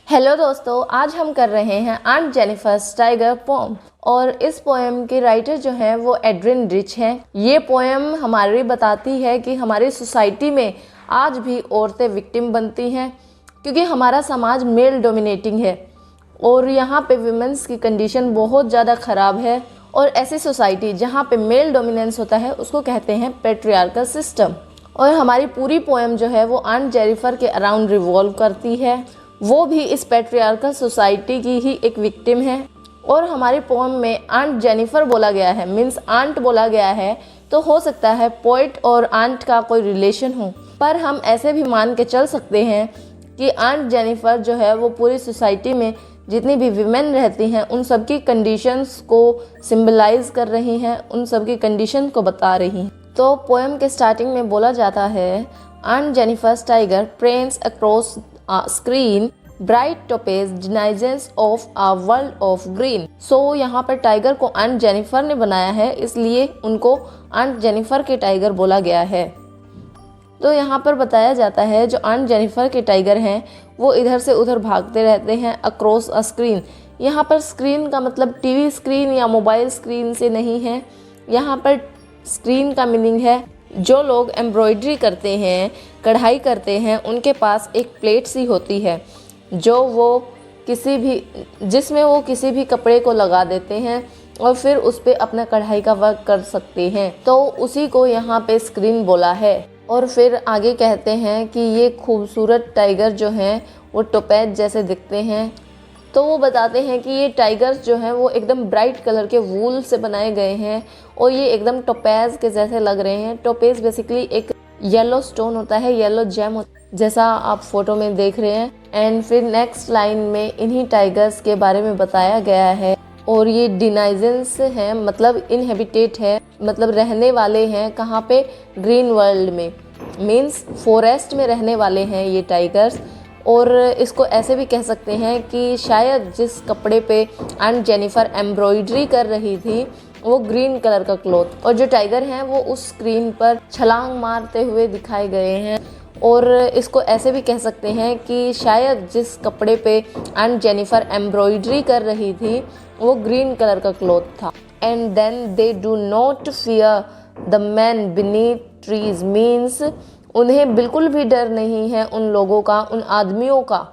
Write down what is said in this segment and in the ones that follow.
Hello दोस्तों, आज हम कर रहे हैं आंट जेनिफर्स टाइगर पोएम। और इस पोएम के राइटर जो हैं वो एड्रिन रिच हैं। ये पोएम हमारी बताती है कि हमारी सोसाइटी में आज भी औरतें विक्टिम बनती हैं, क्योंकि हमारा समाज मेल डोमिनेटिंग है और यहाँ पे विमेंस की कंडीशन बहुत ज़्यादा ख़राब है। और ऐसी सोसाइटी जहाँ पे मेल डोमिनेंस होता है उसको कहते हैं पैट्रियार्कल सिस्टम। और हमारी पूरी पोएम जो है वो आंट जेनिफर के अराउंड रिवॉल्व करती है। वो भी इस पैट्रियार्कल सोसाइटी की ही एक विक्टिम है। और हमारी पोएम में आंट जेनिफर बोला गया है, मीन्स आंट बोला गया है, तो हो सकता है पोइट और आंट का कोई रिलेशन हो। पर हम ऐसे भी मान के चल सकते हैं कि आंट जेनिफर जो है वो पूरी सोसाइटी में जितनी भी विमेन रहती हैं उन सबकी कंडीशंस को सिंबलाइज कर रही हैं, उन सबकी कंडीशन को बता रही हैं। तो पोएम के स्टार्टिंग में बोला जाता है, Aunt Jennifer's tiger prance across screen bright topaz denizens of a world of green. So यहाँ पर टाइगर को आंट जेनिफर ने बनाया है, इसलिए उनको आंट जेनिफर के टाइगर बोला गया है। तो यहाँ पर बताया जाता है जो आंट जेनिफर के टाइगर हैं वो इधर से उधर भागते रहते हैं अक्रॉस अ स्क्रीन। यहाँ पर स्क्रीन का मतलब टीवी स्क्रीन या मोबाइल स्क्रीन से नहीं है। यहाँ पर स्क्रीन का मीनिंग है जो लोग एम्ब्रॉयडरी करते हैं, कढ़ाई करते हैं, उनके पास एक प्लेट सी होती है जिसमें वो किसी भी कपड़े को लगा देते हैं और फिर उस पे अपना कढ़ाई का वर्क कर सकते हैं। तो उसी को यहाँ पे स्क्रीन बोला है। और फिर आगे कहते हैं कि ये खूबसूरत टाइगर जो हैं वो टोपेज जैसे दिखते हैं। तो वो बताते हैं कि ये टाइगर्स जो हैं वो एकदम ब्राइट कलर के वूल से बनाए गए हैं और ये एकदम टोपेज के जैसे लग रहे हैं। टोपेज बेसिकली एक येलो स्टोन होता है, येलो जेम होता है, जैसा आप फोटो में देख रहे हैं। एंड फिर नेक्स्ट लाइन में इन्हीं टाइगर्स के बारे में बताया गया है। और ये डिनाइजेंस है, मतलब इनहेबिटेट है, मतलब रहने वाले हैं कहाँ पे, ग्रीन वर्ल्ड में, मीन्स फॉरेस्ट में रहने वाले हैं ये टाइगर्स। और इसको ऐसे भी कह सकते हैं कि शायद जिस कपड़े पे आंट जेनिफर एम्ब्रॉयडरी कर रही थी वो ग्रीन कलर का क्लॉथ, और जो टाइगर हैं वो उस स्क्रीन पर छलांग मारते हुए दिखाए गए हैं। और इसको ऐसे भी कह सकते हैं कि शायद जिस कपड़े पे आंट जेनिफर एम्ब्रॉयडरी कर रही थी वो ग्रीन कलर का क्लॉथ था। And then they do not fear the man beneath trees, means उन्हें बिल्कुल भी डर नहीं है उन लोगों का, उन आदमियों का।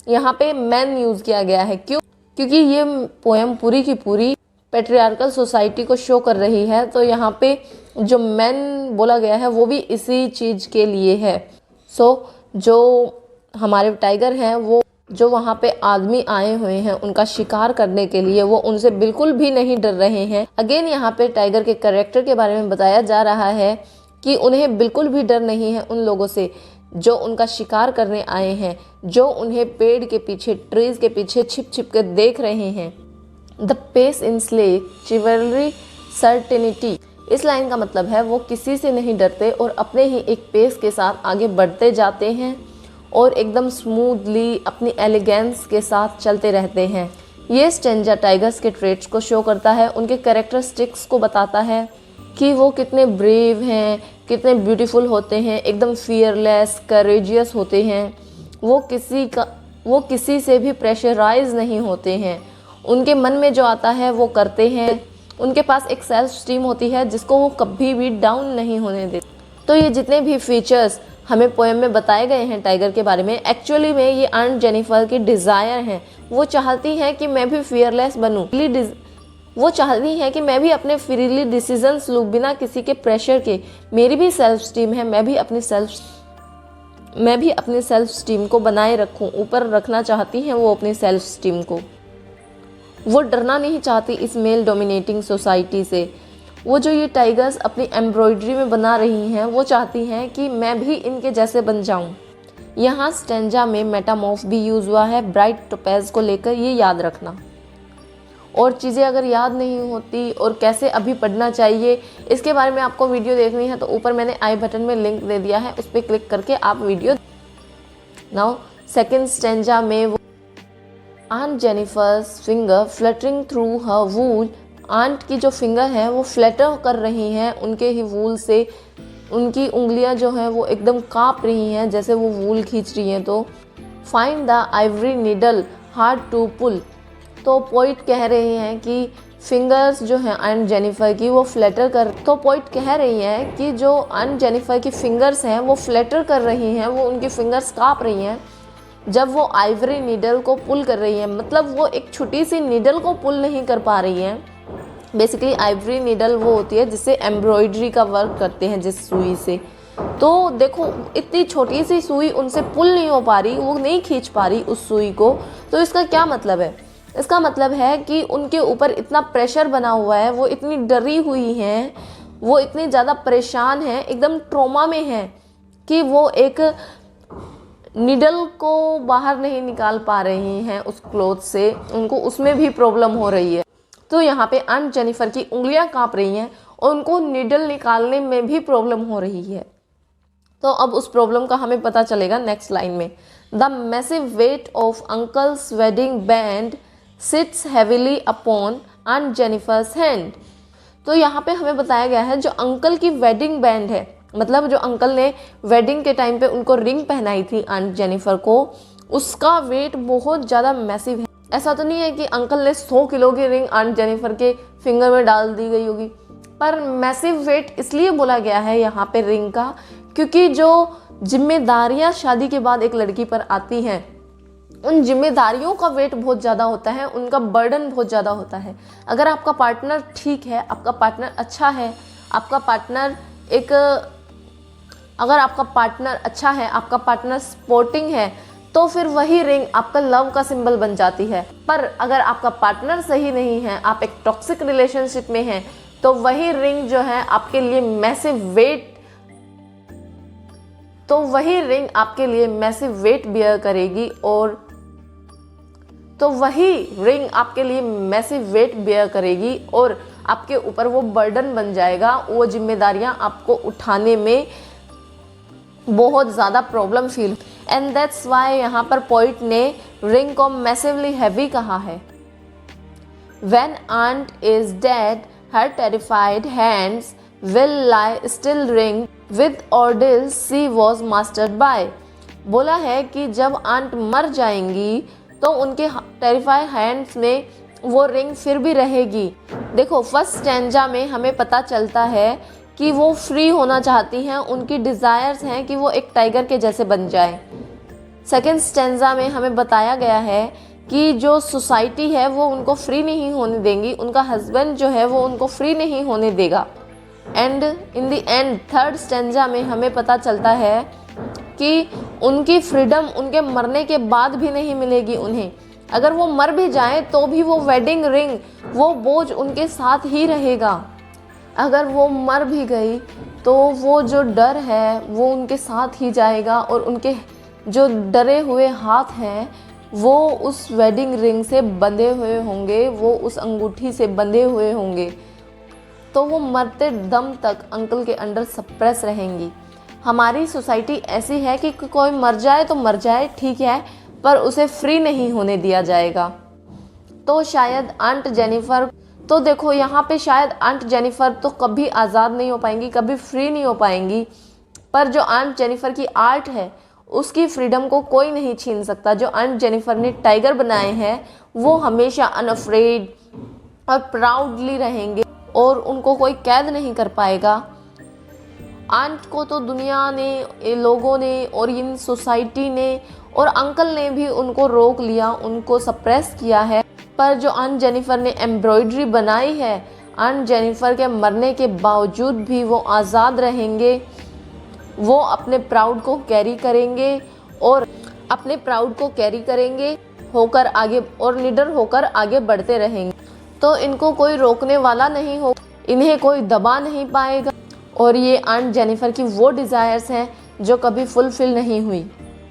यहाँ पे मैन यूज़ किया गया है, क्यों? क्योंकि ये पोएम पूरी की पूरी पैट्रियार्कल सोसाइटी को शो कर रही है। तो यहाँ पे जो मैन बोला गया है वो भी इसी चीज़ के लिए है। जो हमारे टाइगर हैं वो जो वहाँ पे आदमी आए हुए हैं उनका शिकार करने के लिए, वो उनसे बिल्कुल भी नहीं डर रहे हैं। अगेन यहाँ पे टाइगर के कैरेक्टर के बारे में बताया जा रहा है कि उन्हें बिल्कुल भी डर नहीं है उन लोगों से जो उनका शिकार करने आए हैं, जो उन्हें पेड़ के पीछे, ट्रीज के पीछे छिप छिप कर देख रहे हैं। The pace in sleek chivalry certainty, इस लाइन का मतलब है वो किसी से नहीं डरते और अपने ही एक पेस के साथ आगे बढ़ते जाते हैं और एकदम स्मूथली अपनी एलिगेंस के साथ चलते रहते हैं। ये स्टेंजा टाइगर्स के ट्रेट्स को शो करता है, उनके कैरेक्टरिस्टिक्स को बताता है कि वो कितने ब्रेव हैं, कितने ब्यूटीफुल होते हैं, एकदम फियरलेस, करेजियस होते हैं। वो किसी से भी प्रेशराइज नहीं होते हैं, उनके मन में जो आता है वो करते हैं। उनके पास एक सेल्फ स्टीम होती है जिसको वो कभी भी डाउन नहीं होने देते। तो ये जितने भी फीचर्स हमें पोएम में बताए गए हैं टाइगर के बारे में, एक्चुअली में ये आंट जेनिफर की डिज़ायर हैं। वो चाहती हैं कि मैं भी फियरलेस बनूं, वो चाहती हैं कि मैं भी अपने फ्रीली डिसीजंस लूँ बिना किसी के प्रेशर के। मेरी भी सेल्फ स्टीम है, मैं भी अपनी सेल्फ स्टीम को बनाए रखूँ, ऊपर रखना चाहती हैं वो अपनी सेल्फ स्टीम को। वो डरना नहीं चाहती इस मेल डोमिनेटिंग सोसाइटी से। वो जो ये टाइगर्स अपनी एम्ब्रॉयडरी में बना रही हैं वो चाहती हैं कि मैं भी इनके जैसे बन जाऊं। यहाँ स्टेंजा में मेटामॉर्फ भी यूज़ हुआ है ब्राइट टोपेज को लेकर, ये याद रखना। और चीज़ें अगर याद नहीं होती और कैसे अभी पढ़ना चाहिए इसके बारे में आपको वीडियो देखनी है तो ऊपर मैंने आई बटन में लिंक दे दिया है, उस पर क्लिक करके आप वीडियो। नाउ सेकेंड स्टेंजा में वो aunt Jennifer's finger fluttering through her wool, aunt की जो फिंगर है वो फ्लटर कर रही हैं उनके ही वूल से। उनकी उंगलियां जो हैं वो एकदम काँप रही हैं जैसे वो वूल खींच रही हैं। तो find the ivory needle hard to pull. तो पोइट कह रही हैं कि फिंगर्स जो हैं ऑन जेनिफर की वो फ्लैटर कर, तो पोइट कह रही हैं कि जो ऑन जेनिफर की फिंगर्स हैं वो फ्लैटर कर रही हैं, वो उनकी फिंगर्स काँप रही हैं जब वो आइवरी नीडल को पुल कर रही है। मतलब वो एक छोटी सी नीडल को पुल नहीं कर पा रही हैं। बेसिकली आइवरी नीडल वो होती है जिससे एम्ब्रॉयडरी का वर्क करते हैं जिस सुई से। तो देखो इतनी छोटी सी सुई उनसे पुल नहीं हो पा रही, वो नहीं खींच पा रही उस सुई को। तो इसका क्या मतलब है? इसका मतलब है कि उनके ऊपर इतना प्रेशर बना हुआ है, वो इतनी डरी हुई हैं, वो इतनी ज़्यादा परेशान हैं, एकदम ट्रॉमा में हैं कि वो एक नीडल को बाहर नहीं निकाल पा रही हैं उस क्लॉथ से, उनको उसमें भी प्रॉब्लम हो रही है। तो यहाँ पे ऑन जेनिफर की उंगलियां कांप रही हैं और उनको नीडल निकालने में भी प्रॉब्लम हो रही है। तो अब उस प्रॉब्लम का हमें पता चलेगा नेक्स्ट लाइन में। The massive weight of uncle's wedding band sits heavily upon on Jennifer's hand. तो यहाँ पे हमें बताया गया है जो अंकल की वेडिंग बैंड है, मतलब जो अंकल ने वेडिंग के टाइम पे उनको रिंग पहनाई थी ऑन जेनिफर को, उसका वेट बहुत ज़्यादा मैसिव है। ऐसा तो नहीं है कि अंकल ने 100 किलो की रिंग ऑन जेनिफर के फिंगर में डाल दी गई होगी, पर मैसिव वेट इसलिए बोला गया है यहाँ पे रिंग का क्योंकि जो जिम्मेदारियाँ शादी के बाद एक लड़की पर आती हैं, उन जिम्मेदारियों का वेट बहुत ज़्यादा होता है, उनका बर्डन बहुत ज़्यादा होता है। अगर आपका पार्टनर ठीक है, आपका पार्टनर अच्छा है, आपका पार्टनर अच्छा है, आपका पार्टनर सपोर्टिंग है, तो फिर वही रिंग आपका लव का सिंबल बन जाती है। पर अगर आपका पार्टनर सही नहीं है, आप एक टॉक्सिक रिलेशनशिप में हैं, तो वही रिंग जो है आपके लिए मैसिव वेट बियर करेगी और आपके ऊपर वो बर्डन बन जाएगा, वो जिम्मेदारियां आपको उठाने में बहुत ज़्यादा problem feel. And that's why यहाँ पर पोइट ने रिंग को मैसिवली हैवी कहा है। When aunt is dead, her terrified hands will lie still ring with ordeals she was mastered by। बोला है कि जब आंट मर जाएंगी तो उनके टेरिफाइड हैंड्स में वो रिंग फिर भी रहेगी। देखो फर्स्ट स्टैंजा में हमें पता चलता है कि वो फ्री होना चाहती हैं, उनकी डिज़ायर्स हैं कि वो एक टाइगर के जैसे बन जाए। सेकेंड स्टैंजा में हमें बताया गया है कि जो सोसाइटी है वो उनको फ्री नहीं होने देंगी, उनका हस्बैंड जो है वो उनको फ्री नहीं होने देगा। And in the end third stanza में हमें पता चलता है कि उनकी फ्रीडम उनके मरने के बाद भी नहीं मिलेगी उन्हें। अगर वो मर भी जाएं तो भी वो वेडिंग रिंग, वो बोझ उनके साथ ही रहेगा। अगर वो मर भी गई तो वो जो डर है वो उनके साथ ही जाएगा और उनके जो डरे हुए हाथ हैं वो उस वेडिंग रिंग से बंधे हुए होंगे, वो उस अंगूठी से बंधे हुए होंगे। तो वो मरते दम तक अंकल के अंडर सप्रेस रहेंगी। हमारी सोसाइटी ऐसी है कि कोई मर जाए तो मर जाए, ठीक है, पर उसे फ्री नहीं होने दिया जाएगा। तो शायद आंट जेनिफर, तो देखो यहाँ पे शायद आंट जेनिफर तो कभी आज़ाद नहीं हो पाएंगी, कभी फ्री नहीं हो पाएंगी, पर जो आंट जेनिफर की आर्ट है उसकी फ्रीडम को कोई नहीं छीन सकता। जो आंट जेनिफर ने टाइगर बनाए हैं वो हमेशा अनअफ्रेड और प्राउडली रहेंगे और उनको कोई कैद नहीं कर पाएगा। आंट को तो दुनिया ने, लोगों ने और इन सोसाइटी ने और अंकल ने भी उनको रोक लिया, उनको सप्रेस किया है। पर जो आंट जेनिफर ने एम्ब्रॉयडरी बनाई है, आंट जेनिफर के मरने के बावजूद भी वो आज़ाद रहेंगे, वो अपने प्राउड को कैरी करेंगे होकर आगे और लीडर होकर आगे बढ़ते रहेंगे। तो इनको कोई रोकने वाला नहीं हो, इन्हें कोई दबा नहीं पाएगा। और ये आंट जेनिफर की वो डिज़ायर्स हैं जो कभी फुलफिल नहीं हुई।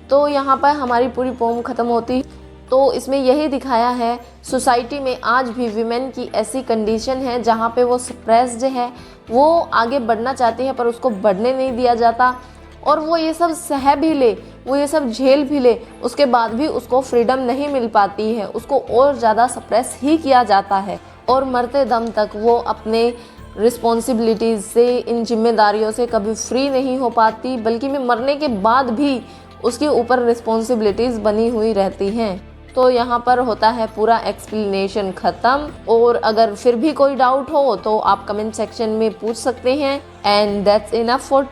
तो यहाँ पर हमारी पूरी पोम ख़त्म होती। तो इसमें यही दिखाया है सोसाइटी में आज भी वीमेन की ऐसी कंडीशन है जहाँ पे वो सप्रेस्ड है, वो आगे बढ़ना चाहती है पर उसको बढ़ने नहीं दिया जाता, और वो ये सब सह भी ले, वो ये सब झेल भी ले, उसके बाद भी उसको फ्रीडम नहीं मिल पाती है, उसको और ज़्यादा सप्रेस ही किया जाता है। और मरते दम तक वो अपने रिस्पॉन्सिबिलिटीज़ से, इन जिम्मेदारियों से कभी फ्री नहीं हो पाती, बल्कि में मरने के बाद भी उसके ऊपर रिस्पॉन्सिबिलिटीज़ बनी हुई रहती हैं। तो यहाँ पर होता है पूरा एक्सप्लेनेशन ख़त्म। और अगर फिर भी कोई डाउट हो तो आप कमेंट सेक्शन में पूछ सकते हैं। And that's enough for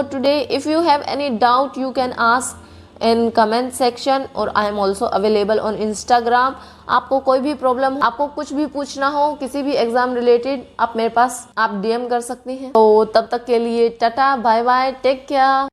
today. If you have any doubt you can ask in comment section, और I am also available on Instagram. आपको कोई भी प्रॉब्लम, आपको कुछ भी पूछना हो किसी भी एग्जाम रिलेटेड, आप मेरे पास आप DM कर सकती हैं। तो तब तक के लिए tata bye bye, take care.